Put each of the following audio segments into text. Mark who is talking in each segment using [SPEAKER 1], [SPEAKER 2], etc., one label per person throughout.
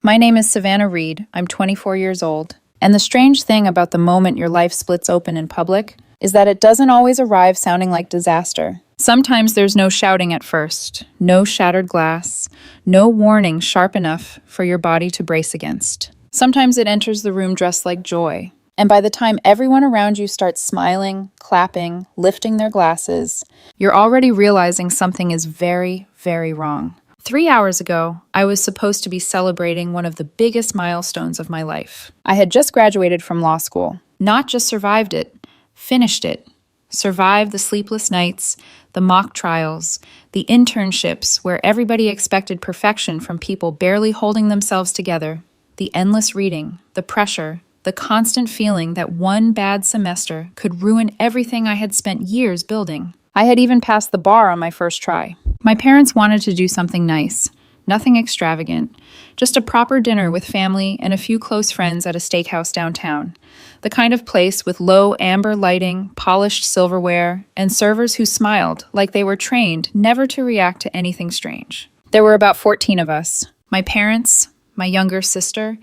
[SPEAKER 1] My name is Savannah Reed. I'm 24 years old. And the strange thing about the moment your life splits open in public is that it doesn't always arrive sounding like disaster. Sometimes there's no shouting at first, no shattered glass, no warning sharp enough for your body to brace against. Sometimes it enters the room dressed like joy. And by the time everyone around you starts smiling, clapping, lifting their glasses, you're already realizing something is very, very wrong. 3 hours ago, I was supposed to be celebrating one of the biggest milestones of my life. I had just graduated from law school. Not just survived it, finished it. Survived the sleepless nights, the mock trials, the internships where everybody expected perfection from people barely holding themselves together, the endless reading, the pressure, the constant feeling that one bad semester could ruin everything I had spent years building. I had even passed the bar on my first try. My parents wanted to do something nice, nothing extravagant, just a proper dinner with family and a few close friends at a steakhouse downtown. The kind of place with low amber lighting, polished silverware, and servers who smiled like they were trained never to react to anything strange. There were about 14 of us. My parents, my younger sister,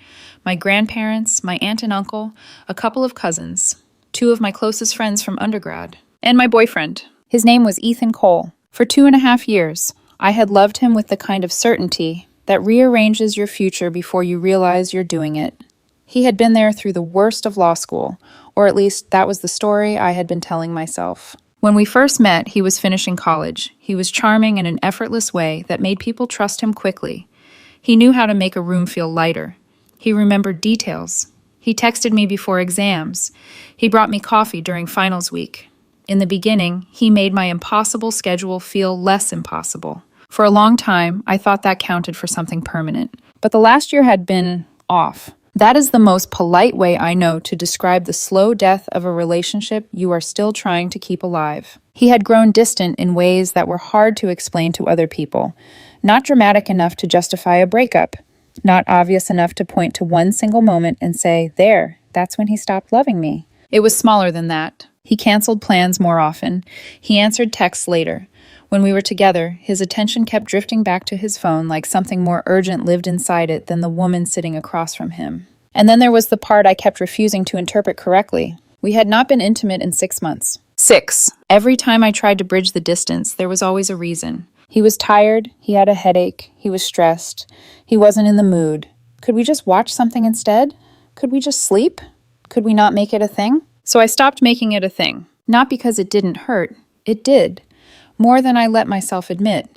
[SPEAKER 1] my grandparents, my aunt and uncle, a couple of cousins, 2 of my closest friends from undergrad, and my boyfriend. His name was Ethan Cole. For 2.5 years, I had loved him with the kind of certainty that rearranges your future before you realize you're doing it. He had been there through the worst of law school, or at least that was the story I had been telling myself. When we first met, he was finishing college. He was charming in an effortless way that made people trust him quickly. He knew how to make a room feel lighter. He remembered details. He texted me before exams. He brought me coffee during finals week. In the beginning, he made my impossible schedule feel less impossible. For a long time, I thought that counted for something permanent. But the last year had been off. That is the most polite way I know to describe the slow death of a relationship you are still trying to keep alive. He had grown distant in ways that were hard to explain to other people. Not dramatic enough to justify a breakup. Not obvious enough to point to one single moment and say, there, that's when he stopped loving me. It was smaller than that. He canceled plans more often. He answered texts later. When we were together, his attention kept drifting back to his phone like something more urgent lived inside it than the woman sitting across from him. And then there was the part I kept refusing to interpret correctly. We had not been intimate in 6 months. 6. Every time I tried to bridge the distance, there was always a reason. He was tired, he had a headache, he was stressed, he wasn't in the mood. Could we just watch something instead? Could we just sleep? Could we not make it a thing? So I stopped making it a thing. Not because it didn't hurt. It did. More than I let myself admit.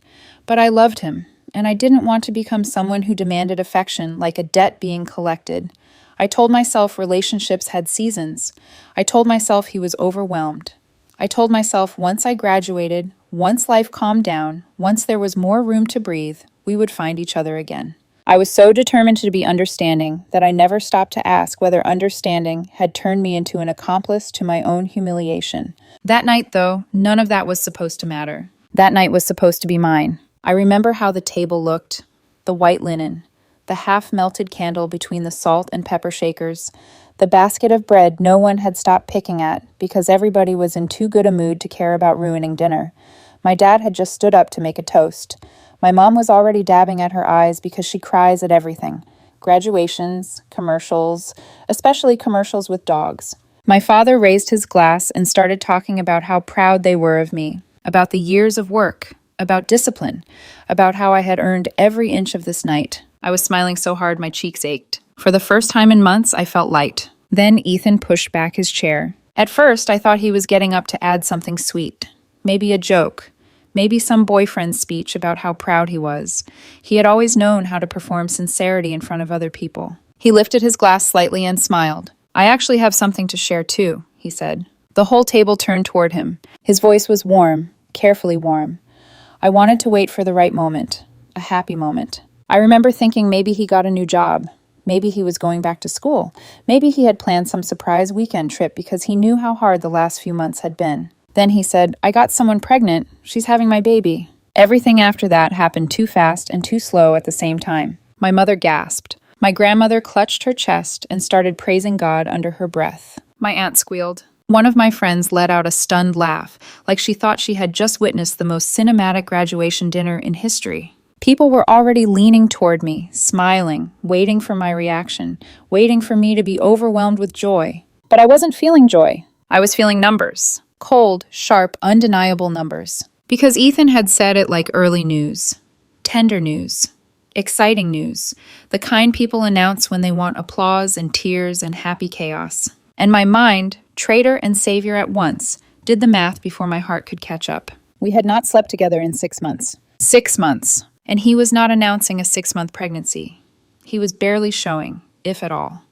[SPEAKER 1] But I loved him, and I didn't want to become someone who demanded affection like a debt being collected. I told myself relationships had seasons. I told myself he was overwhelmed. I told myself once I graduated, once life calmed down, once there was more room to breathe, we would find each other again. I was so determined to be understanding that I never stopped to ask whether understanding had turned me into an accomplice to my own humiliation. That night, though, none of that was supposed to matter. That night was supposed to be mine. I remember how the table looked, the white linen, the half-melted candle between the salt and pepper shakers, the basket of bread no one had stopped picking at because everybody was in too good a mood to care about ruining dinner. My dad had just stood up to make a toast. My mom was already dabbing at her eyes because she cries at everything. Graduations, commercials, especially commercials with dogs. My father raised his glass and started talking about how proud they were of me, about the years of work, about discipline, about how I had earned every inch of this night. I was smiling so hard my cheeks ached. For the first time in months, I felt light. Then Ethan pushed back his chair. At first, I thought he was getting up to add something sweet. Maybe a joke. Maybe some boyfriend's speech about how proud he was. He had always known how to perform sincerity in front of other people. He lifted his glass slightly and smiled. I actually have something to share too, he said. The whole table turned toward him. His voice was warm, carefully warm. I wanted to wait for the right moment, a happy moment. I remember thinking maybe he got a new job. Maybe he was going back to school. Maybe he had planned some surprise weekend trip because he knew how hard the last few months had been. Then he said, I got someone pregnant. She's having my baby. Everything after that happened too fast and too slow at the same time. My mother gasped. My grandmother clutched her chest and started praising God under her breath. My aunt squealed. One of my friends let out a stunned laugh, like she thought she had just witnessed the most cinematic graduation dinner in history. People were already leaning toward me, smiling, waiting for my reaction, waiting for me to be overwhelmed with joy. But I wasn't feeling joy. I was feeling numbers. Cold, sharp, undeniable numbers. Because Ethan had said it like early news. Tender news. Exciting news. The kind people announce when they want applause and tears and happy chaos. And my mind, traitor and savior at once, did the math before my heart could catch up. We had not slept together in 6 months. 6 months. And he was not announcing a 6-month pregnancy. He was barely showing, if at all.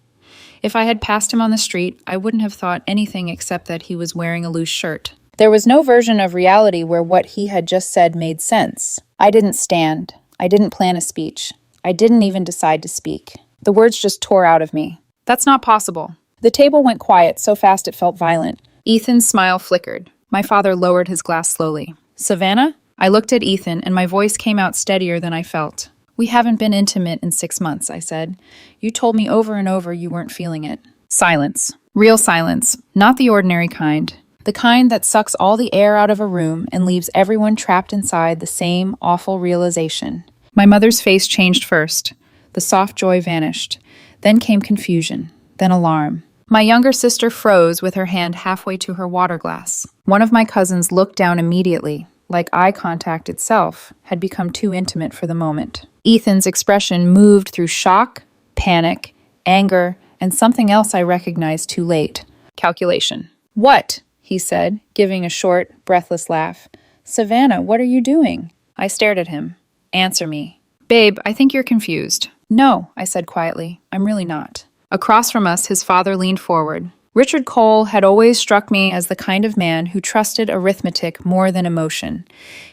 [SPEAKER 1] If I had passed him on the street, I wouldn't have thought anything except that he was wearing a loose shirt. There was no version of reality where what he had just said made sense. I didn't stand. I didn't plan a speech. I didn't even decide to speak. The words just tore out of me. That's not possible. The table went quiet so fast it felt violent. Ethan's smile flickered. My father lowered his glass slowly. Savannah? I looked at Ethan, and my voice came out steadier than I felt. We haven't been intimate in 6 months, I said. You told me over and over you weren't feeling it. Silence. Real silence. Not the ordinary kind. The kind that sucks all the air out of a room and leaves everyone trapped inside the same awful realization. My mother's face changed first. The soft joy vanished. Then came confusion. Then alarm. My younger sister froze with her hand halfway to her water glass. One of my cousins looked down immediately. Like eye contact itself, had become too intimate for the moment. Ethan's expression moved through shock, panic, anger, and something else I recognized too late. Calculation. What? He said, giving a short, breathless laugh. Savannah, what are you doing? I stared at him. Answer me. Babe, I think you're confused. No, I said quietly. I'm really not. Across from us, his father leaned forward. Richard Cole had always struck me as the kind of man who trusted arithmetic more than emotion.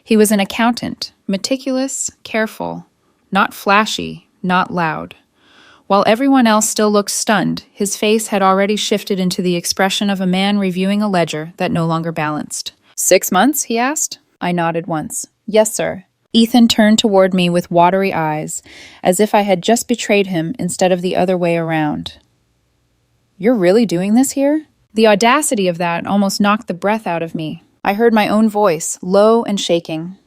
[SPEAKER 1] He was an accountant, meticulous, careful, not flashy, not loud. While everyone else still looked stunned, his face had already shifted into the expression of a man reviewing a ledger that no longer balanced. 6 months? He asked. I nodded once. Yes, sir. Ethan turned toward me with watery eyes, as if I had just betrayed him instead of the other way around. You're really doing this here? The audacity of that almost knocked the breath out of me. I heard my own voice, low and shaking.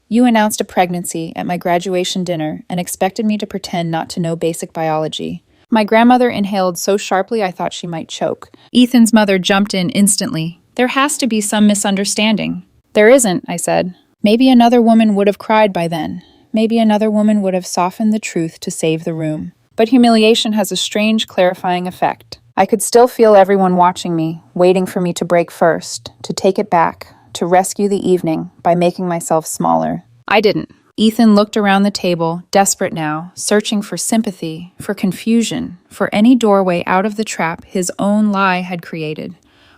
[SPEAKER 1] You announced a pregnancy at my graduation dinner and expected me to pretend not to know basic biology. My grandmother inhaled so sharply I thought she might choke. Ethan's mother jumped in instantly. There has to be some misunderstanding. There isn't, I said. Maybe another woman would have cried by then. Maybe another woman would have softened the truth to save the room. But humiliation has a strange clarifying effect. I could still feel everyone watching me, waiting for me to break first, to take it back, to rescue the evening by making myself smaller. I didn't. Ethan looked around the table, desperate now, searching for sympathy, for confusion, for any doorway out of the trap his own lie had created.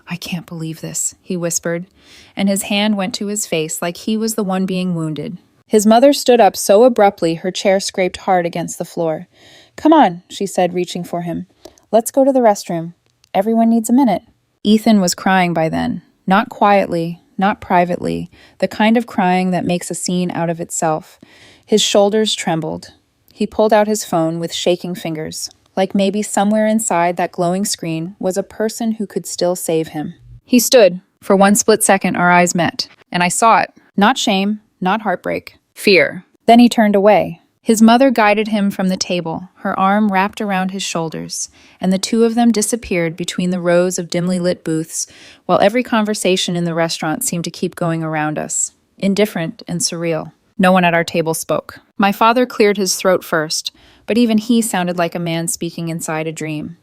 [SPEAKER 1] I can't believe this, he whispered, and his hand went to his face like he was the one being wounded. His mother stood up so abruptly her chair scraped hard against the floor. Come on, she said, reaching for him. Let's go to the restroom. Everyone needs a minute. Ethan was crying by then. Not quietly, not privately, the kind of crying that makes a scene out of itself. His shoulders trembled. He pulled out his phone with shaking fingers, like maybe somewhere inside that glowing screen was a person who could still save him. He stood. For one split second, our eyes met, and I saw it. Not shame, not heartbreak. Fear. Then he turned away. His mother guided him from the table, her arm wrapped around his shoulders, and the two of them disappeared between the rows of dimly lit booths, while every conversation in the restaurant seemed to keep going around us, indifferent and surreal. No one at our table spoke. My father cleared his throat first, but even he sounded like a man speaking inside a dream.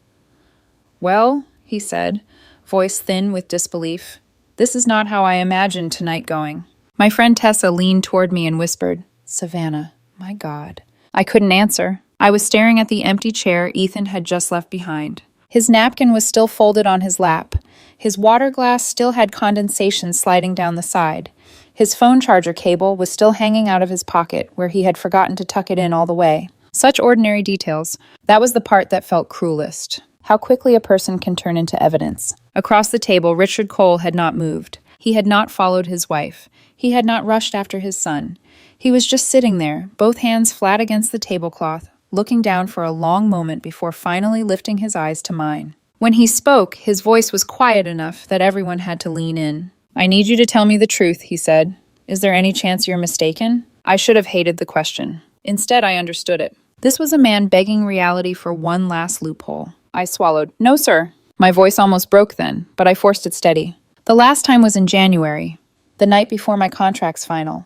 [SPEAKER 1] Well, he said, voice thin with disbelief, this is not how I imagined tonight going. My friend Tessa leaned toward me and whispered, Savannah. My God. I couldn't answer. I was staring at the empty chair Ethan had just left behind. His napkin was still folded on his lap. His water glass still had condensation sliding down the side. His phone charger cable was still hanging out of his pocket, where he had forgotten to tuck it in all the way. Such ordinary details. That was the part that felt cruelest. How quickly a person can turn into evidence. Across the table, Richard Cole had not moved. He had not followed his wife. He had not rushed after his son. He was just sitting there, both hands flat against the tablecloth, looking down for a long moment before finally lifting his eyes to mine. When he spoke, his voice was quiet enough that everyone had to lean in. I need you to tell me the truth, he said. Is there any chance you're mistaken? I should have hated the question. Instead, I understood it. This was a man begging reality for one last loophole. I swallowed. No, sir. My voice almost broke then, but I forced it steady. The last time was in January, the night before my contract's final.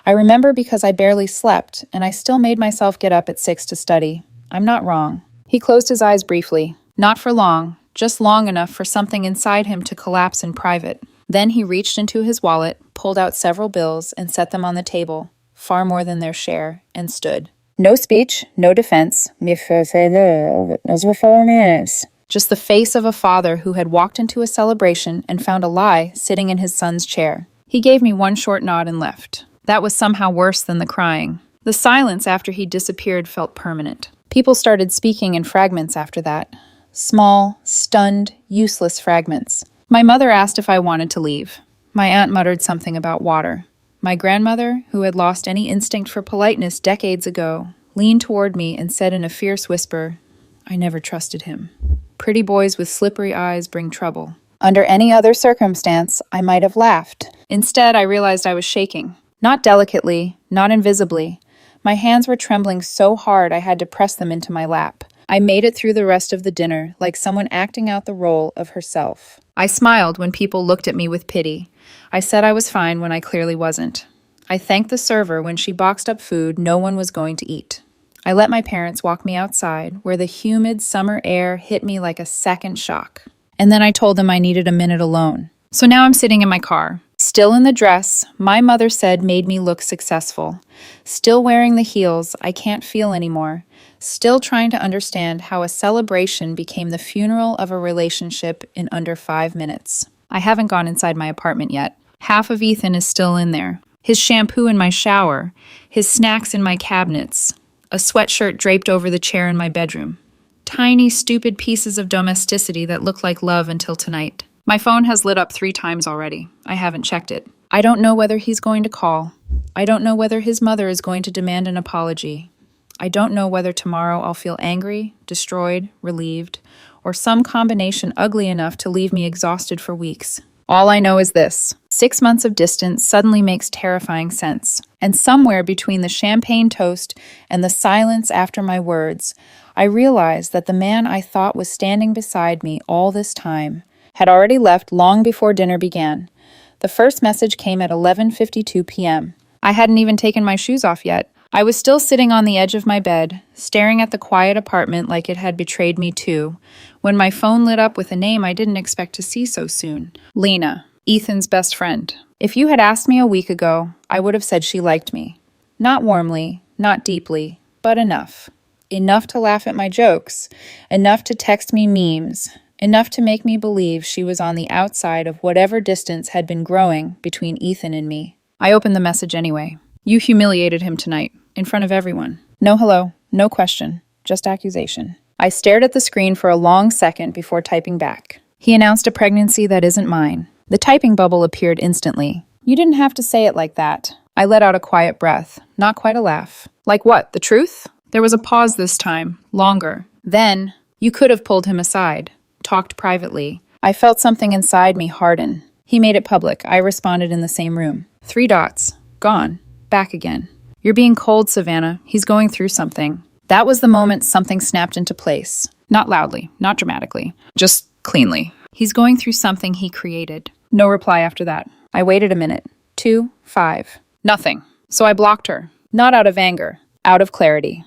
[SPEAKER 1] I remember because I barely slept, and I still made myself get up at 6 to study. I'm not wrong. He closed his eyes briefly. Not for long, just long enough for something inside him to collapse in private. Then he reached into his wallet, pulled out several bills, and set them on the table, far more than their share, and stood. No speech, no defense. Just the face of a father who had walked into a celebration and found a lie sitting in his son's chair. He gave me one short nod and left. That was somehow worse than the crying. The silence after he disappeared felt permanent. People started speaking in fragments after that. Small, stunned, useless fragments. My mother asked if I wanted to leave. My aunt muttered something about water. My grandmother, who had lost any instinct for politeness decades ago, leaned toward me and said in a fierce whisper, "I never trusted him. Pretty boys with slippery eyes bring trouble." Under any other circumstance, I might have laughed. Instead, I realized I was shaking. Not delicately, not invisibly. My hands were trembling so hard I had to press them into my lap. I made it through the rest of the dinner like someone acting out the role of herself. I smiled when people looked at me with pity. I said I was fine when I clearly wasn't. I thanked the server when she boxed up food no one was going to eat. I let my parents walk me outside, where the humid summer air hit me like a second shock. And then I told them I needed a minute alone. So now I'm sitting in my car. Still in the dress my mother said made me look successful. Still wearing the heels I can't feel anymore. Still trying to understand how a celebration became the funeral of a relationship in under 5 minutes. I haven't gone inside my apartment yet. Half of Ethan is still in there. His shampoo in my shower. His snacks in my cabinets. A sweatshirt draped over the chair in my bedroom. Tiny, stupid pieces of domesticity that look like love until tonight. My phone has lit up 3 times already. I haven't checked it. I don't know whether he's going to call. I don't know whether his mother is going to demand an apology. I don't know whether tomorrow I'll feel angry, destroyed, relieved, or some combination ugly enough to leave me exhausted for weeks. All I know is this. 6 months of distance suddenly makes terrifying sense. And somewhere between the champagne toast and the silence after my words, I realized that the man I thought was standing beside me all this time had already left long before dinner began. The first message came at 11:52 p.m. I hadn't even taken my shoes off yet. I was still sitting on the edge of my bed, staring at the quiet apartment like it had betrayed me too, when my phone lit up with a name I didn't expect to see so soon. Lena, Ethan's best friend. If you had asked me a week ago, I would have said she liked me. Not warmly, not deeply, but enough. Enough to laugh at my jokes, enough to text me memes, enough to make me believe she was on the outside of whatever distance had been growing between Ethan and me. I opened the message anyway. You humiliated him tonight, in front of everyone. No hello, no question, just accusation. I stared at the screen for a long second before typing back. He announced a pregnancy that isn't mine. The typing bubble appeared instantly. You didn't have to say it like that. I let out a quiet breath, not quite a laugh. Like what, the truth? There was a pause this time, longer. Then, you could have pulled him aside, talked privately. I felt something inside me harden. He made it public. I responded in the same room. 3 dots. Gone. Back again. You're being cold, Savannah. He's going through something. That was the moment something snapped into place. Not loudly, not dramatically, just cleanly. He's going through something he created. No reply after that. I waited a minute. 2, 5. Nothing. So I blocked her. Not out of anger. Out of clarity.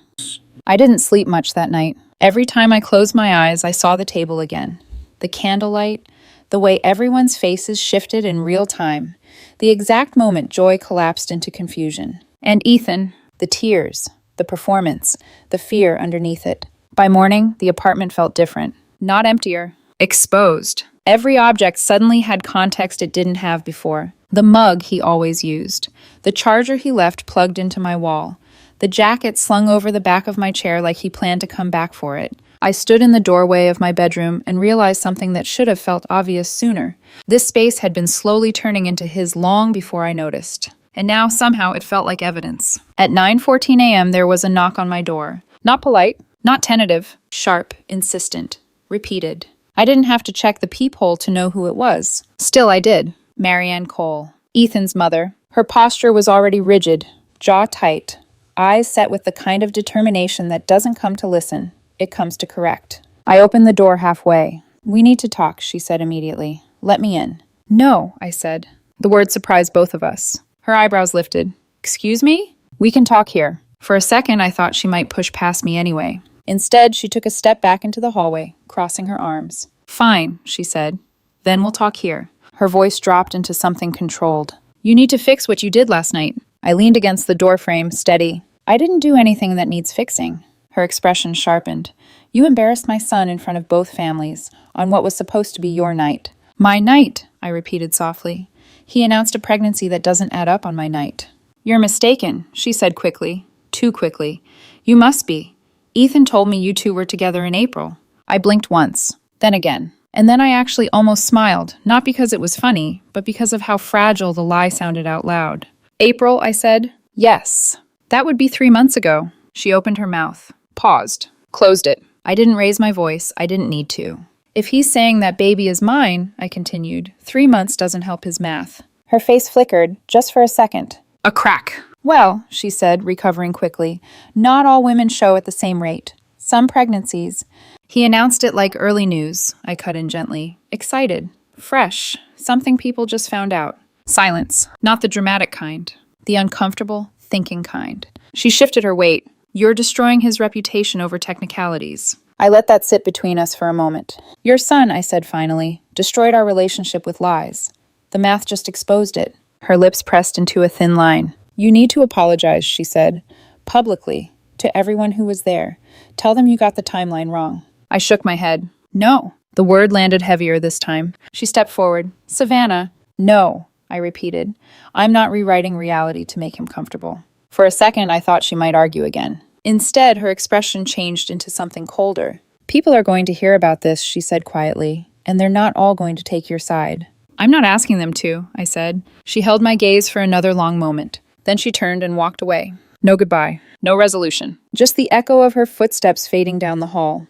[SPEAKER 1] I didn't sleep much that night. Every time I closed my eyes, I saw the table again. The candlelight, the way everyone's faces shifted in real time, the exact moment joy collapsed into confusion. And Ethan, the tears, the performance, the fear underneath it. By morning, the apartment felt different. Not emptier. Exposed. Every object suddenly had context it didn't have before. The mug he always used. The charger he left plugged into my wall. The jacket slung over the back of my chair like he planned to come back for it. I stood in the doorway of my bedroom and realized something that should have felt obvious sooner. This space had been slowly turning into his long before I noticed. And now, somehow, it felt like evidence. At 9:14 a.m., there was a knock on my door. Not polite, not tentative, sharp, insistent, repeated. I didn't have to check the peephole to know who it was. Still, I did. Marianne Cole, Ethan's mother. Her posture was already rigid, jaw tight, eyes set with the kind of determination that doesn't come to listen, it comes to correct. I opened the door halfway. "We need to talk," she said immediately. "Let me in." "No," I said. The word surprised both of us. Her eyebrows lifted. "Excuse me? We can talk here." For a second, I thought she might push past me anyway. Instead, she took a step back into the hallway, crossing her arms. "Fine," she said. "Then we'll talk here." Her voice dropped into something controlled. "You need to fix what you did last night." I leaned against the doorframe, steady. "I didn't do anything that needs fixing." Her expression sharpened. "You embarrassed my son in front of both families, on what was supposed to be your night." "My night," I repeated softly. "He announced a pregnancy that doesn't add up on my night." "You're mistaken," she said quickly. Too quickly. "You must be. Ethan told me you two were together in April." I blinked once, then again. And then I actually almost smiled, not because it was funny, but because of how fragile the lie sounded out loud. "April," I said. "Yes. That would be 3 months ago." She opened her mouth, paused, closed it. I didn't raise my voice. I didn't need to. "If he's saying that baby is mine," I continued, 3 months doesn't help his math." Her face flickered, just for a second. "A crack." "Well," she said, recovering quickly, "not all women show at the same rate. Some pregnancies." He announced it like early news, I cut in gently. Excited. Fresh. Something people just found out. Silence. Not the dramatic kind. The uncomfortable, thinking kind. She shifted her weight. "You're destroying his reputation over technicalities." I let that sit between us for a moment. "Your son," I said finally, "destroyed our relationship with lies. The math just exposed it." Her lips pressed into a thin line. "You need to apologize," she said. "Publicly. To everyone who was there. Tell them you got the timeline wrong." I shook my head. "No." The word landed heavier this time. She stepped forward. "Savannah." "No," I repeated. "I'm not rewriting reality to make him comfortable." For a second, I thought she might argue again. Instead, her expression changed into something colder. "People are going to hear about this," she said quietly, "and they're not all going to take your side." "I'm not asking them to," I said. She held my gaze for another long moment. Then she turned and walked away. No goodbye. No resolution. Just the echo of her footsteps fading down the hall.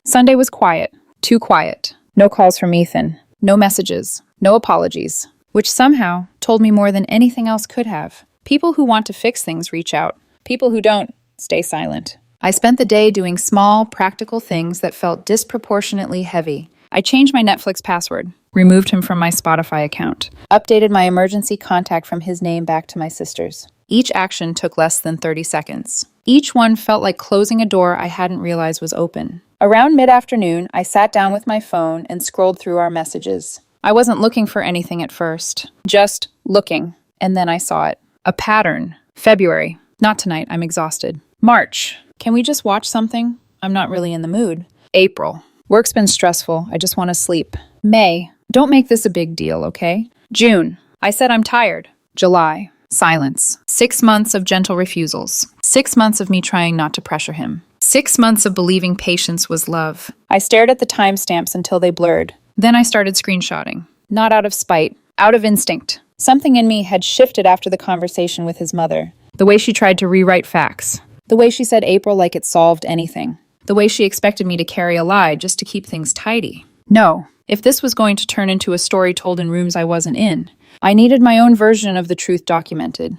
[SPEAKER 1] Sunday was quiet. Too quiet. No calls from Ethan. No messages. No apologies. Which somehow told me more than anything else could have. People who want to fix things reach out. People who don't stay silent. I spent the day doing small, practical things that felt disproportionately heavy. I changed my Netflix password, removed him from my Spotify account, updated my emergency contact from his name back to my sister's. Each action took less than 30 seconds. Each one felt like closing a door I hadn't realized was open. Around mid-afternoon, I sat down with my phone and scrolled through our messages. I wasn't looking for anything at first. Just looking. And then I saw it. A pattern. February. Not tonight, I'm exhausted. March. Can we just watch something? I'm not really in the mood. April. Work's been stressful. I just want to sleep. May. Don't make this a big deal, okay? June. I said I'm tired. July. Silence. 6 months of gentle refusals. 6 months of me trying not to pressure him. 6 months of believing patience was love. I stared at the timestamps until they blurred. Then I started screenshotting. Not out of spite. Out of instinct. Something in me had shifted after the conversation with his mother. The way she tried to rewrite facts. The way she said April like it solved anything. The way she expected me to carry a lie just to keep things tidy. No. If this was going to turn into a story told in rooms I wasn't in, I needed my own version of the truth documented.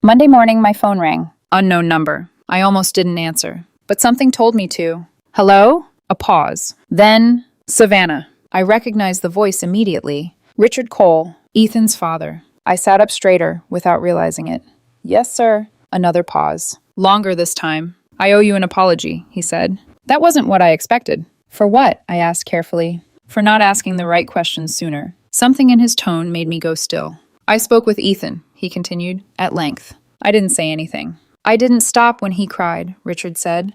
[SPEAKER 1] Monday morning, my phone rang. Unknown number. I almost didn't answer. But something told me to. Hello? A pause. Then, Savannah. I recognized the voice immediately. Richard Cole, Ethan's father. I sat up straighter without realizing it. Yes, sir. Another pause. Longer this time. I owe you an apology, he said. That wasn't what I expected. For what? I asked carefully. For not asking the right questions sooner. Something in his tone made me go still. I spoke with Ethan, he continued, at length. I didn't say anything. I didn't stop when he cried, Richard said.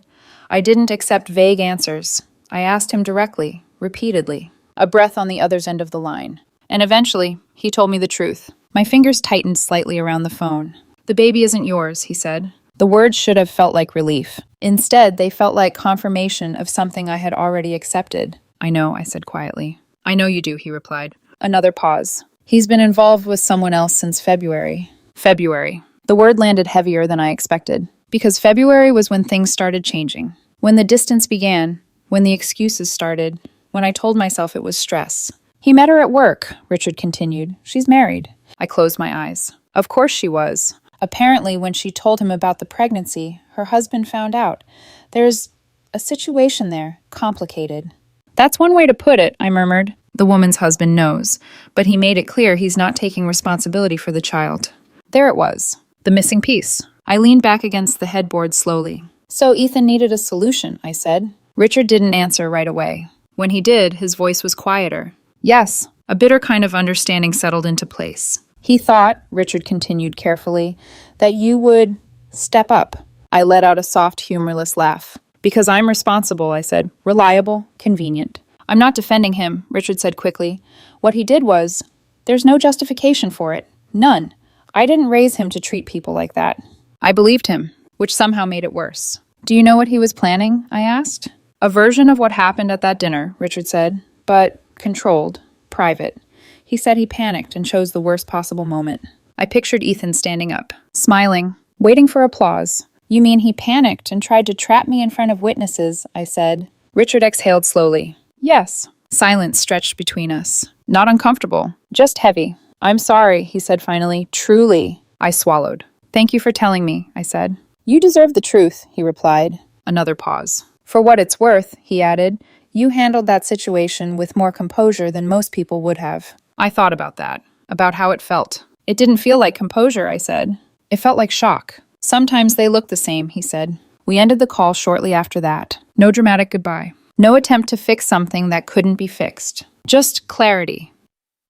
[SPEAKER 1] I didn't accept vague answers. I asked him directly, repeatedly. A breath on the other's end of the line. And eventually, he told me the truth. My fingers tightened slightly around the phone. The baby isn't yours, he said. The words should have felt like relief. Instead, they felt like confirmation of something I had already accepted. I know, I said quietly. I know you do, he replied. Another pause. He's been involved with someone else since February. February. The word landed heavier than I expected. Because February was when things started changing. When the distance began. When the excuses started. When I told myself it was stress. He met her at work, Richard continued. She's married. I closed my eyes. Of course she was. Apparently, when she told him about the pregnancy, her husband found out. There's a situation there, complicated. That's one way to put it, I murmured. The woman's husband knows, but he made it clear he's not taking responsibility for the child. There it was, the missing piece. I leaned back against the headboard slowly. So Ethan needed a solution, I said. Richard didn't answer right away. When he did, his voice was quieter. Yes, a bitter kind of understanding settled into place. He thought, Richard continued carefully, that you would step up. I let out a soft, humorless laugh. Because I'm responsible, I said. Reliable, convenient. I'm not defending him, Richard said quickly. What he did was, there's no justification for it. None. I didn't raise him to treat people like that. I believed him, which somehow made it worse. Do you know what he was planning? I asked. A version of what happened at that dinner, Richard said, but controlled, private. He said he panicked and chose the worst possible moment. I pictured Ethan standing up, smiling, waiting for applause. You mean he panicked and tried to trap me in front of witnesses, I said. Richard exhaled slowly. Yes. Silence stretched between us. Not uncomfortable, just heavy. I'm sorry, he said finally. Truly. I swallowed. Thank you for telling me, I said. You deserve the truth, he replied. Another pause. For what it's worth, he added, you handled that situation with more composure than most people would have. I thought about that, about how it felt. It didn't feel like composure, I said. It felt like shock. Sometimes they look the same, he said. We ended the call shortly after that. No dramatic goodbye. No attempt to fix something that couldn't be fixed. Just clarity.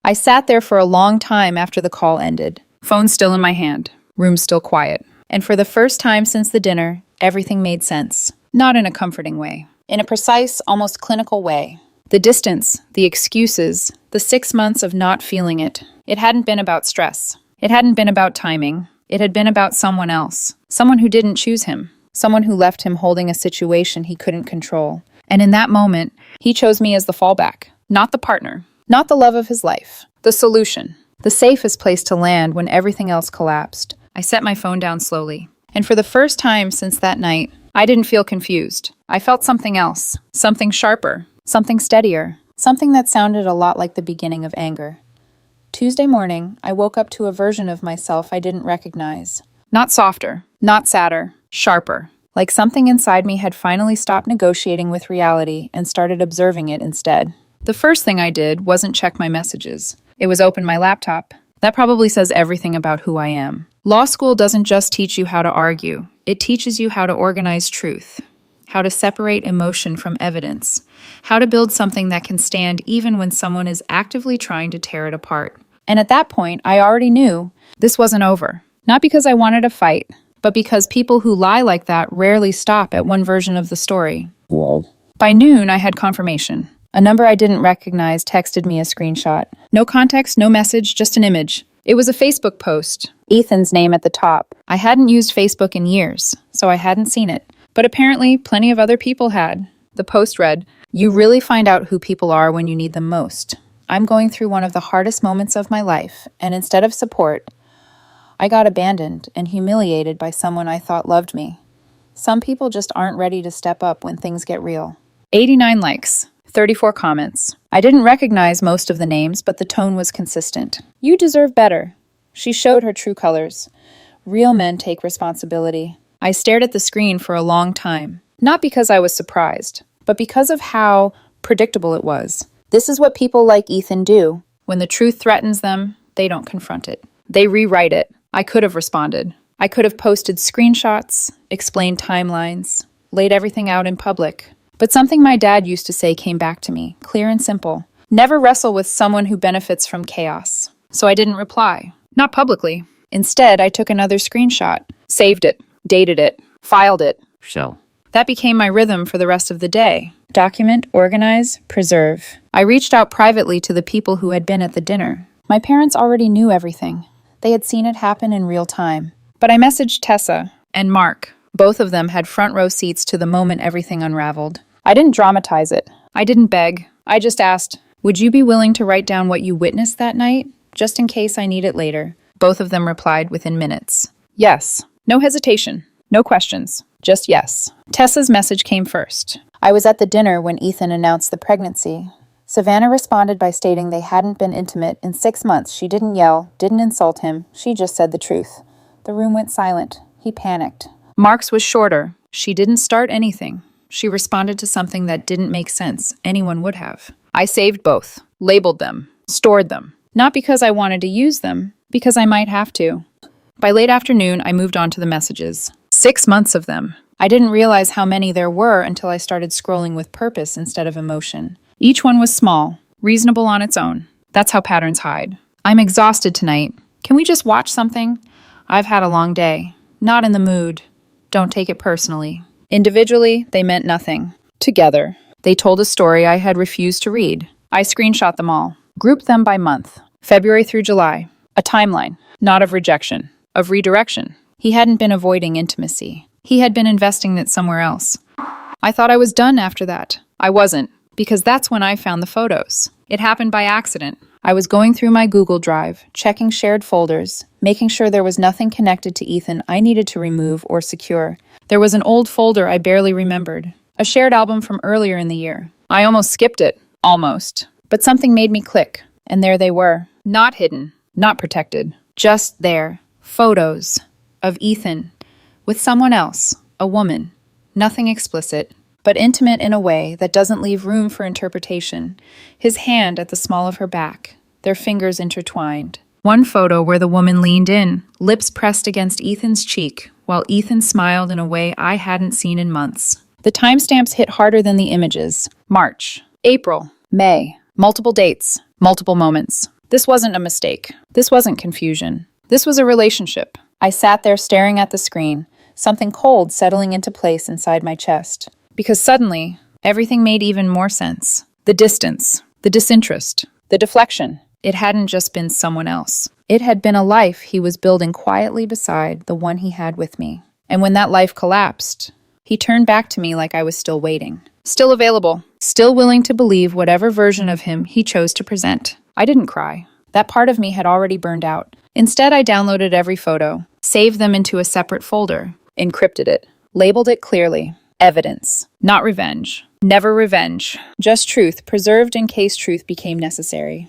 [SPEAKER 1] I sat there for a long time after the call ended. Phone still in my hand. Room still quiet. And for the first time since the dinner, everything made sense. Not in a comforting way. In a precise, almost clinical way. The distance, the excuses, the 6 months of not feeling it. It hadn't been about stress. It hadn't been about timing. It had been about someone else. Someone who didn't choose him. Someone who left him holding a situation he couldn't control. And in that moment, he chose me as the fallback. Not the partner. Not the love of his life. The solution. The safest place to land when everything else collapsed. I set my phone down slowly. And for the first time since that night, I didn't feel confused. I felt something else. Something sharper. Something steadier. Something that sounded a lot like the beginning of anger. Tuesday morning, I woke up to a version of myself I didn't recognize. Not softer. Not sadder. Sharper. Like something inside me had finally stopped negotiating with reality and started observing it instead. The first thing I did wasn't check my messages. It was open my laptop. That probably says everything about who I am. Law school doesn't just teach you how to argue. It teaches you how to organize truth, how to separate emotion from evidence, how to build something that can stand even when someone is actively trying to tear it apart. And at that point, I already knew this wasn't over. Not because I wanted a fight, but because people who lie like that rarely stop at one version of the story.
[SPEAKER 2] Whoa.
[SPEAKER 1] By noon, I had confirmation. A number I didn't recognize texted me a screenshot. No context, no message, just an image. It was a Facebook post, Ethan's name at the top. I hadn't used Facebook in years, so I hadn't seen it. But apparently, plenty of other people had. The post read, "You really find out who people are when you need them most. I'm going through one of the hardest moments of my life, and instead of support, I got abandoned and humiliated by someone I thought loved me. Some people just aren't ready to step up when things get real." 89 likes. 34 comments. I didn't recognize most of the names, but the tone was consistent. You deserve better. She showed her true colors. Real men take responsibility. I stared at the screen for a long time, not because I was surprised, but because of how predictable it was. This is what people like Ethan do. When the truth threatens them, they don't confront it. They rewrite it. I could have responded. I could have posted screenshots, explained timelines, laid everything out in public. But something my dad used to say came back to me, clear and simple. Never wrestle with someone who benefits from chaos. So I didn't reply. Not publicly. Instead, I took another screenshot, saved it, dated it, filed it.
[SPEAKER 2] So.
[SPEAKER 1] That became my rhythm for the rest of the day. Document, organize, preserve. I reached out privately to the people who had been at the dinner. My parents already knew everything. They had seen it happen in real time. But I messaged Tessa and Mark. Both of them had front row seats to the moment everything unraveled. I didn't dramatize it. I didn't beg. I just asked, would you be willing to write down what you witnessed that night, just in case I need it later? Both of them replied within minutes. Yes. No hesitation. No questions. Just yes. Tessa's message came first. I was at the dinner when Ethan announced the pregnancy. Savannah responded by stating they hadn't been intimate in 6 months. She didn't yell, didn't insult him. She just said the truth. The room went silent. He panicked. Mark's was shorter. She didn't start anything. She responded to something that didn't make sense. Anyone would have. I saved both, labeled them, stored them. Not because I wanted to use them, because I might have to. By late afternoon, I moved on to the messages. 6 months of them. I didn't realize how many there were until I started scrolling with purpose instead of emotion. Each one was small, reasonable on its own. That's how patterns hide. I'm exhausted tonight. Can we just watch something? I've had a long day. Not in the mood. Don't take it personally. Individually, they meant nothing. Together, they told a story I had refused to read. I screenshot them all, grouped them by month, February through July. A timeline, not of rejection, of redirection. He hadn't been avoiding intimacy. He had been investing it somewhere else. I thought I was done after that. I wasn't, because that's when I found the photos. It happened by accident. I was going through my Google Drive, checking shared folders, making sure there was nothing connected to Ethan I needed to remove or secure. There was an old folder I barely remembered, a shared album from earlier in the year. I almost skipped it. Almost. But something made me click, and there they were. Not hidden, not protected. Just there. Photos of Ethan with someone else, a woman. Nothing explicit, but intimate in a way that doesn't leave room for interpretation. His hand at the small of her back, their fingers intertwined. One photo where the woman leaned in, lips pressed against Ethan's cheek, while Ethan smiled in a way I hadn't seen in months. The timestamps hit harder than the images. March, April, May, multiple dates, multiple moments. This wasn't a mistake. This wasn't confusion. This was a relationship. I sat there staring at the screen, something cold settling into place inside my chest. Because suddenly, everything made even more sense. The distance, the disinterest, the deflection. It hadn't just been someone else. It had been a life he was building quietly beside the one he had with me. And when that life collapsed, he turned back to me like I was still waiting. Still available. Still willing to believe whatever version of him he chose to present. I didn't cry. That part of me had already burned out. Instead, I downloaded every photo, saved them into a separate folder, encrypted it, labeled it clearly. Evidence. Not revenge. Never revenge. Just truth, preserved in case truth became necessary.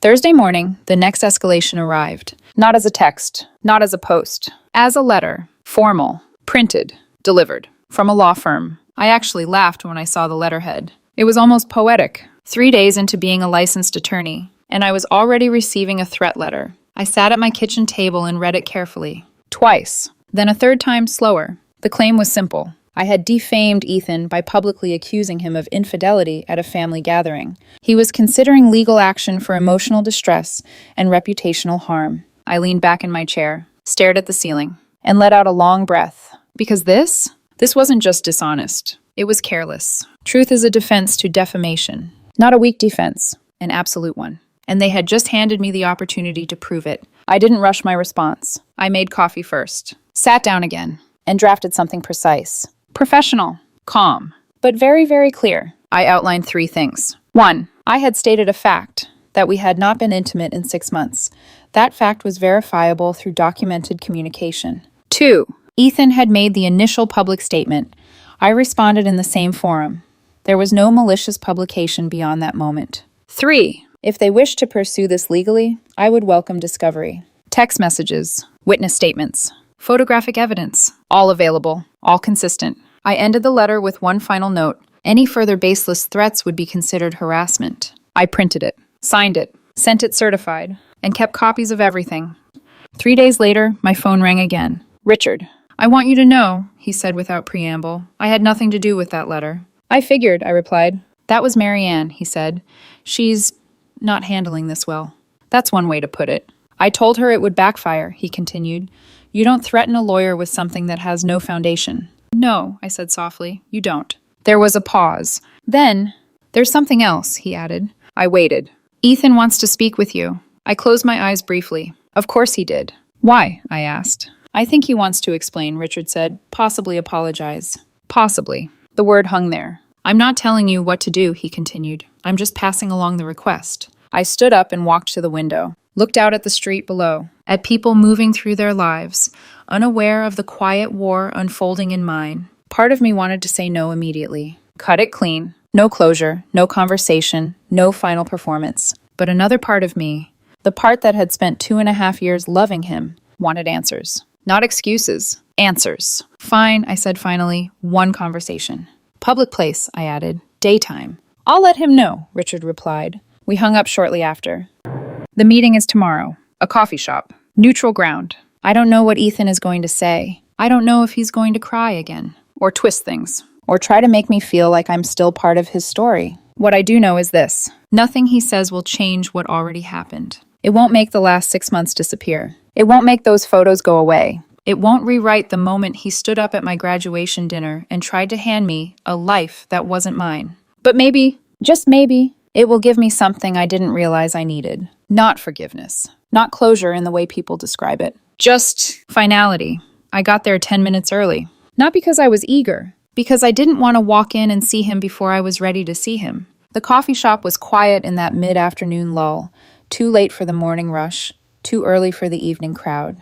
[SPEAKER 1] Thursday morning, the next escalation arrived. Not as a text, not as a post, as a letter. Formal, printed, delivered. From a law firm. I actually laughed when I saw the letterhead. It was almost poetic. 3 days into being a licensed attorney, and I was already receiving a threat letter. I sat at my kitchen table and read it carefully. Twice. Then a third time slower. The claim was simple. I had defamed Ethan by publicly accusing him of infidelity at a family gathering. He was considering legal action for emotional distress and reputational harm. I leaned back in my chair, stared at the ceiling, and let out a long breath. Because this wasn't just dishonest. It was careless. Truth is a defense to defamation. Not a weak defense, an absolute one. And they had just handed me the opportunity to prove it. I didn't rush my response. I made coffee first, sat down again, and drafted something precise. Professional, calm, but very, very clear. I outlined 3 things. 1, I had stated a fact, that we had not been intimate in 6 months. That fact was verifiable through documented communication. 2, Ethan had made the initial public statement. I responded in the same forum. There was no malicious publication beyond that moment. 3, if they wished to pursue this legally, I would welcome discovery. Text messages, witness statements, photographic evidence, all available, all consistent. I ended the letter with one final note. Any further baseless threats would be considered harassment. I printed it, signed it, sent it certified, and kept copies of everything. 3 days later, my phone rang again. Richard, I want you to know, he said without preamble, I had nothing to do with that letter. I figured, I replied. That was Marianne, he said. She's not handling this well. That's one way to put it. I told her it would backfire, he continued. You don't threaten a lawyer with something that has no foundation. No, I said softly, you don't. There was a pause. Then, there's something else, he added. I waited. Ethan wants to speak with you. I closed my eyes briefly. Of course he did. Why? I asked. I think he wants to explain, Richard said. Possibly apologize. Possibly. The word hung there. I'm not telling you what to do, he continued. I'm just passing along the request. I stood up and walked to the window, looked out at the street below, at people moving through their lives, unaware of the quiet war unfolding in mine. Part of me wanted to say no immediately. Cut it clean. No closure, no conversation, no final performance. But another part of me, the part that had spent 2.5 years loving him, wanted answers. Not excuses. Answers. Fine, I said finally. One conversation. Public place, I added. Daytime. I'll let him know, Richard replied. We hung up shortly after. The meeting is tomorrow. A coffee shop. Neutral ground. I don't know what Ethan is going to say. I don't know if he's going to cry again. Or twist things. Or try to make me feel like I'm still part of his story. What I do know is this. Nothing he says will change what already happened. It won't make the last 6 months disappear. It won't make those photos go away. It won't rewrite the moment he stood up at my graduation dinner and tried to hand me a life that wasn't mine. But maybe, just maybe, it will give me something I didn't realize I needed. Not forgiveness. Not closure in the way people describe it. Just finality. I got there 10 minutes early. Not because I was eager. Because I didn't want to walk in and see him before I was ready to see him. The coffee shop was quiet in that mid-afternoon lull. Too late for the morning rush. Too early for the evening crowd.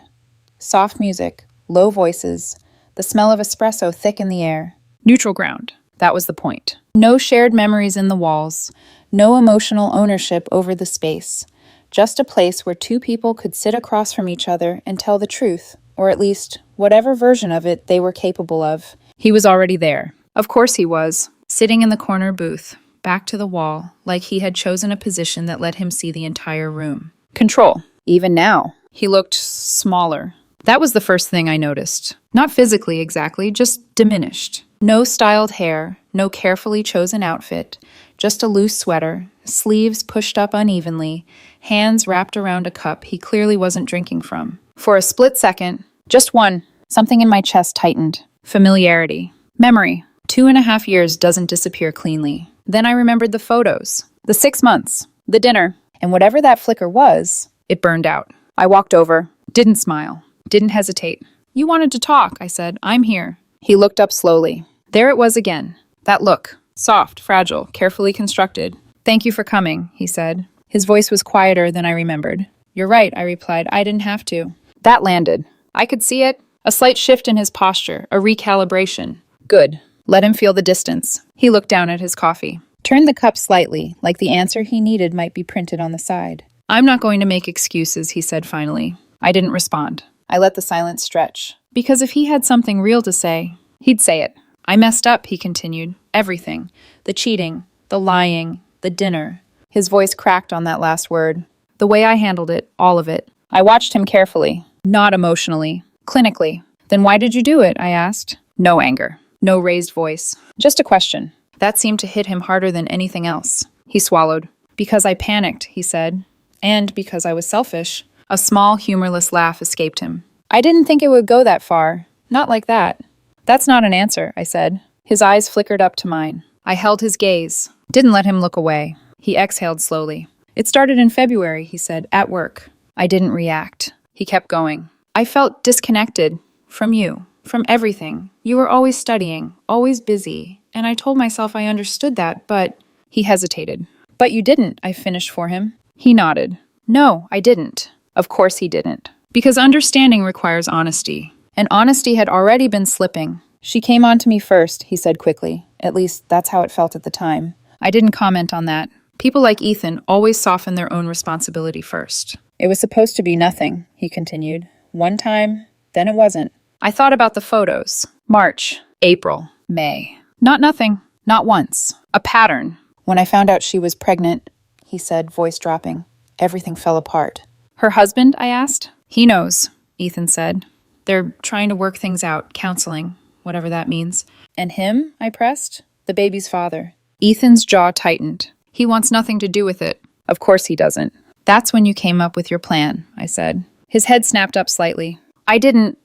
[SPEAKER 1] Soft music. Low voices. The smell of espresso thick in the air. Neutral ground. That was the point. No shared memories in the walls. No emotional ownership over the space. Just a place where two people could sit across from each other and tell the truth, or at least whatever version of it they were capable of. He was already there. Of course he was, sitting in the corner booth, back to the wall, like he had chosen a position that let him see the entire room. Control. Even now. He looked smaller. That was the first thing I noticed. Not physically exactly, just diminished. No styled hair, no carefully chosen outfit, just a loose sweater, sleeves pushed up unevenly, hands wrapped around a cup he clearly wasn't drinking from. For a split second, just one, something in my chest tightened. Familiarity. Memory. 2.5 years doesn't disappear cleanly. Then I remembered the photos, the 6 months, the dinner, and whatever that flicker was, it burned out. I walked over, didn't smile, didn't hesitate. You wanted to talk, I said. I'm here. He looked up slowly. There it was again. That look. Soft, fragile, carefully constructed. Thank you for coming, he said. His voice was quieter than I remembered. You're right, I replied. I didn't have to. That landed. I could see it. A slight shift in his posture, a recalibration. Good. Let him feel the distance. He looked down at his coffee. Turned the cup slightly, like the answer he needed might be printed on the side. I'm not going to make excuses, he said finally. I didn't respond. I let the silence stretch. Because if he had something real to say, he'd say it. I messed up, he continued. Everything. The cheating, the lying, the dinner. His voice cracked on that last word. The way I handled it, all of it. I watched him carefully. Not emotionally. Clinically. Then why did you do it? I asked. No anger. No raised voice. Just a question. That seemed to hit him harder than anything else. He swallowed. Because I panicked, he said. And because I was selfish. A small, humorless laugh escaped him. I didn't think it would go that far. Not like that. That's not an answer, I said. His eyes flickered up to mine. I held his gaze. Didn't let him look away. He exhaled slowly. It started in February, he said, at work. I didn't react. He kept going. I felt disconnected from you, from everything. You were always studying, always busy, and I told myself I understood that, but... He hesitated. But you didn't, I finished for him. He nodded. No, I didn't. Of course he didn't. Because understanding requires honesty. And honesty had already been slipping. She came on to me first, he said quickly. At least, that's how it felt at the time. I didn't comment on that. People like Ethan always soften their own responsibility first. It was supposed to be nothing, he continued. One time, then it wasn't. I thought about the photos. March, April, May. Not nothing. Not once. A pattern. When I found out she was pregnant, he said, voice dropping, everything fell apart. Her husband? I asked. He knows, Ethan said. They're trying to work things out, counseling, whatever that means. And him? I pressed. The baby's father. Ethan's jaw tightened. He wants nothing to do with it. Of course he doesn't. That's when you came up with your plan, I said. His head snapped up slightly. I didn't.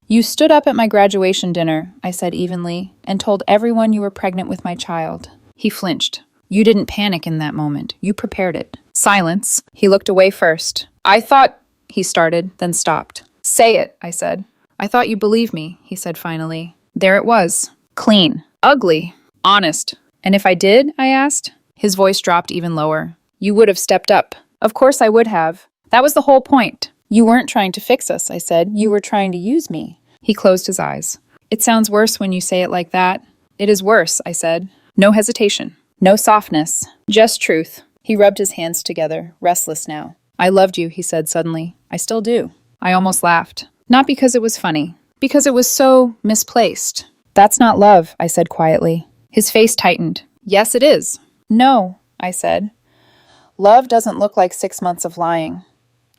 [SPEAKER 1] You stood up at my graduation dinner, I said evenly, and told everyone you were pregnant with my child. He flinched. You didn't panic in that moment. You prepared it. Silence. He looked away first. I thought, he started, then stopped. Say it, I said. I thought you believed me, he said finally. There it was. Clean. Ugly. Honest. And if I did, I asked. His voice dropped even lower. You would have stepped up. Of course I would have. That was the whole point. You weren't trying to fix us, I said. You were trying to use me. He closed his eyes. It sounds worse when you say it like that. It is worse, I said. No hesitation. No softness. Just truth. He rubbed his hands together, restless now. I loved you, he said suddenly. I still do. I almost laughed. Not because it was funny, because it was so misplaced. That's not love, I said quietly. His face tightened. Yes, it is. No, I said. Love doesn't look like 6 months of lying.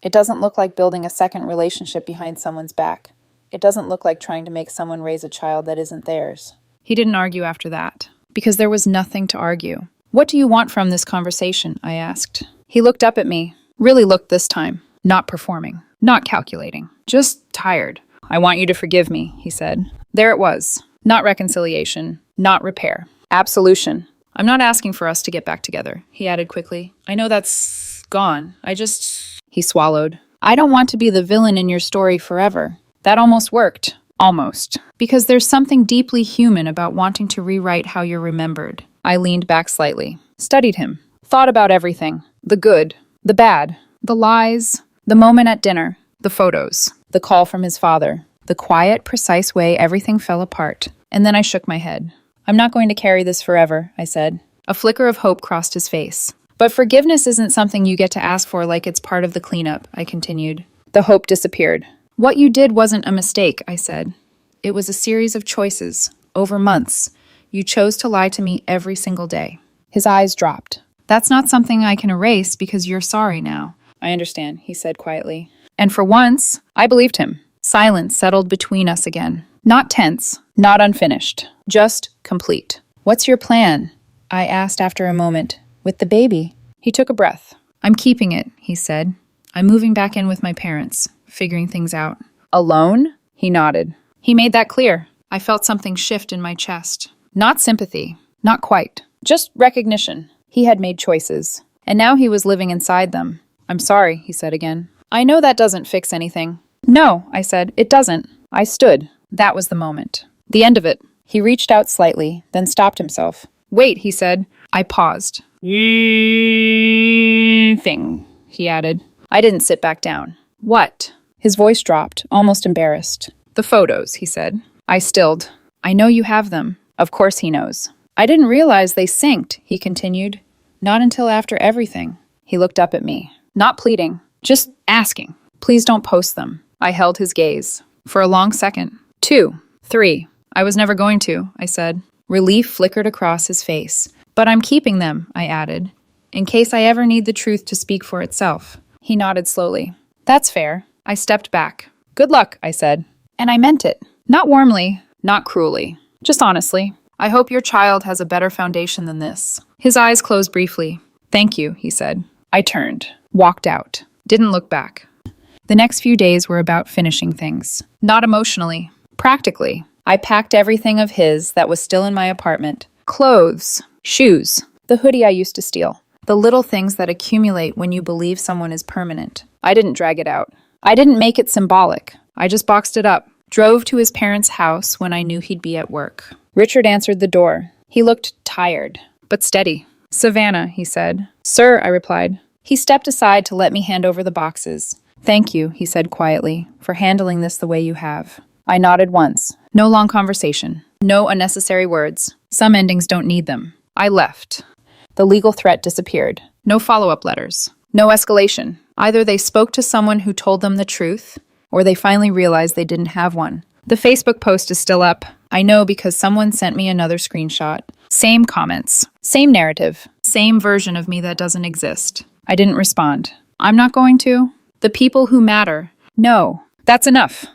[SPEAKER 1] It doesn't look like building a second relationship behind someone's back. It doesn't look like trying to make someone raise a child that isn't theirs. He didn't argue after that, because there was nothing to argue. What do you want from this conversation? I asked. He looked up at me, really looked this time, not performing, not calculating, just tired. I want you to forgive me, he said. There it was. Not reconciliation, not repair. Absolution. I'm not asking for us to get back together, he added quickly. I know that's gone. He swallowed. I don't want to be the villain in your story forever. That almost worked. Almost. Because there's something deeply human about wanting to rewrite how you're remembered. I leaned back slightly, studied him, thought about everything. The good, the bad, the lies, the moment at dinner, the photos, the call from his father, the quiet, precise way everything fell apart. And then I shook my head. I'm not going to carry this forever, I said. A flicker of hope crossed his face. But forgiveness isn't something you get to ask for like it's part of the cleanup, I continued. The hope disappeared. What you did wasn't a mistake, I said. It was a series of choices, over months. You chose to lie to me every single day. His eyes dropped. That's not something I can erase because you're sorry now. I understand, he said quietly. And for once, I believed him. Silence settled between us again. Not tense, not unfinished, just complete. What's your plan? I asked after a moment. With the baby. He took a breath. I'm keeping it, he said. I'm moving back in with my parents, figuring things out. Alone? He nodded. He made that clear. I felt something shift in my chest. Not sympathy. Not quite. Just recognition. He had made choices. And now he was living inside them. I'm sorry, he said again. I know that doesn't fix anything. No, I said, it doesn't. I stood. That was the moment. The end of it. He reached out slightly, then stopped himself. Wait, he said. I paused. Thing, he added. I didn't sit back down. What? His voice dropped, almost embarrassed. The photos, he said. I stilled. I know you have them. Of course he knows. I didn't realize they synced, he continued. Not until after everything. He looked up at me. Not pleading, just asking. Please don't post them. I held his gaze. For a long second. 2, 3. I was never going to, I said. Relief flickered across his face. But I'm keeping them, I added, in case I ever need the truth to speak for itself. He nodded slowly. That's fair. I stepped back. Good luck, I said. And I meant it. Not warmly, not cruelly. Just honestly. I hope your child has a better foundation than this. His eyes closed briefly. Thank you, he said. I turned, walked out, didn't look back. The next few days were about finishing things. Not emotionally, practically. I packed everything of his that was still in my apartment. Clothes, shoes, the hoodie I used to steal. The little things that accumulate when you believe someone is permanent. I didn't drag it out. I didn't make it symbolic. I just boxed it up. Drove to his parents' house when I knew he'd be at work. Richard answered the door. He looked tired, but steady. Savannah, he said. Sir, I replied. He stepped aside to let me hand over the boxes. Thank you, he said quietly, for handling this the way you have. I nodded once. No long conversation. No unnecessary words. Some endings don't need them. I left. The legal threat disappeared. No follow-up letters. No escalation. Either they spoke to someone who told them the truth, or they finally realized they didn't have one. The Facebook post is still up. I know because someone sent me another screenshot. Same comments. Same narrative. Same version of me that doesn't exist. I didn't respond. I'm not going to. The people who matter. No. That's enough.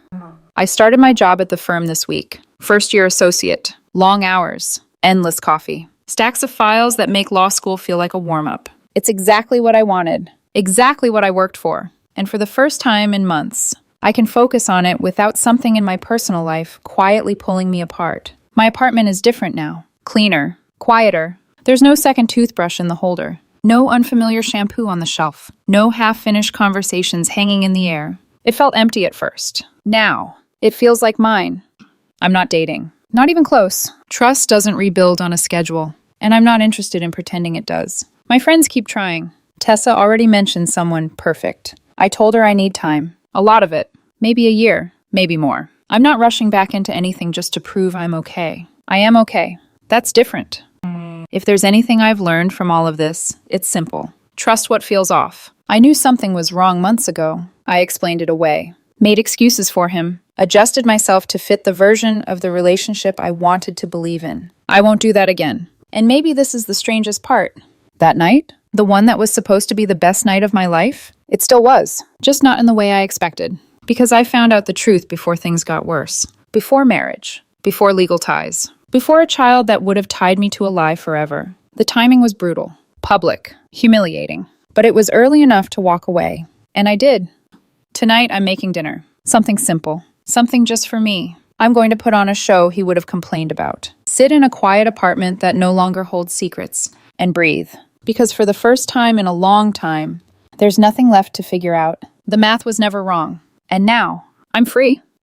[SPEAKER 1] I started my job at the firm this week. First-year associate. Long hours. Endless coffee. Stacks of files that make law school feel like a warm-up. It's exactly what I wanted. Exactly what I worked for. And for the first time in months, I can focus on it without something in my personal life quietly pulling me apart. My apartment is different now. Cleaner. Quieter. There's no second toothbrush in the holder. No unfamiliar shampoo on the shelf. No half-finished conversations hanging in the air. It felt empty at first. Now, it feels like mine. I'm not dating. Not even close. Trust doesn't rebuild on a schedule, and I'm not interested in pretending it does. My friends keep trying. Tessa already mentioned someone perfect. I told her I need time. A lot of it. Maybe a year. Maybe more. I'm not rushing back into anything just to prove I'm okay. I am okay. That's different. If there's anything I've learned from all of this, it's simple. Trust what feels off. I knew something was wrong months ago. I explained it away. made excuses for him, adjusted myself to fit the version of the relationship I wanted to believe in. I won't do that again. And maybe this is the strangest part. That night, the one that was supposed to be the best night of my life, it still was, just not in the way I expected. Because I found out the truth before things got worse. Before marriage. Before legal ties. Before a child that would have tied me to a lie forever. The timing was brutal. Public. Humiliating. But it was early enough to walk away. And I did. Tonight, I'm making dinner. Something simple. Something just for me. I'm going to put on a show he would have complained about. Sit in a quiet apartment that no longer holds secrets. And breathe. Because for the first time in a long time, there's nothing left to figure out. The math was never wrong. And now, I'm free.